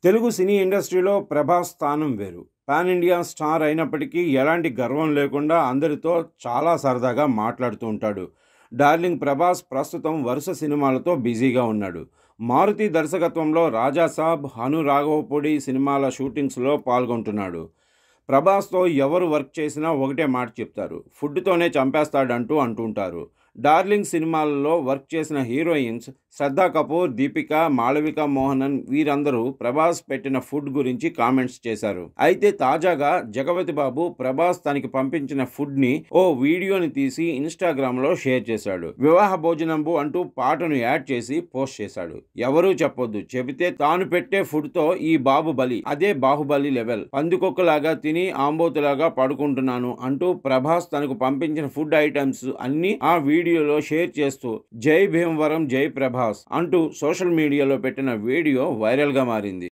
తెలుగు సినీ ఇండస్ట్రీలో ప్రభాస్ స్థానం వేరు. పాన్ ఇండియా స్టార్ అయినప్పటికీ ఎలాంటి గర్వం లేకుండా అందరితో చాలా సరదాగా మాట్లాడుతూ ఉంటాడు. డార్లింగ్ ప్రభాస్ ప్రస్తుతం వరుస సినిమాలతో బిజీగా ఉన్నాడు. మారుతి దర్శకత్వంలో రాజాసాబ్, హను రాఘవపూడి సినిమాల షూటింగ్స్లో పాల్గొంటున్నాడు. ప్రభాస్తో ఎవరు వర్క్ చేసినా ఒకటే మాట చెప్తారు, ఫుడ్తోనే చంపేస్తాడంటూ అంటుంటారు. డార్లింగ్ సినిమాలలో వర్క్ చేసిన హీరోయిన్స్ శ్రద్ధా కపూర్, దీపిక, మాళవిక మోహనన్ వీరందరూ ప్రభాస్ పెట్టిన ఫుడ్ గురించి కామెంట్స్ చేశారు. అయితే తాజాగా జగపతి బాబు ప్రభాస్ తనకి పంపించిన ఫుడ్ని ఓ వీడియోని తీసి ఇన్స్టాగ్రామ్లో షేర్ చేశాడు. వివాహ భోజనంబు అంటూ పాటను యాడ్ చేసి పోస్ట్ చేశాడు. ఎవరూ చెప్పొద్దు, చెబితే తాను పెట్టే ఫుడ్తో ఈ బాబు బలి, అదే బాహుబలి లెవెల్, పందికొక్కులాగా తిని ఆంబోతులాగా పడుకుంటున్నాను అంటూ ప్రభాస్ తనకు పంపించిన ఫుడ్ ఐటమ్స్ అన్ని ఆ వీడియోలో షేర్ చేస్తూ జై భీమవరం, జై ప్రభాస్ అంటూ సోషల్ మీడియాలో పెట్టిన వీడియో వైరల్గా మారింది.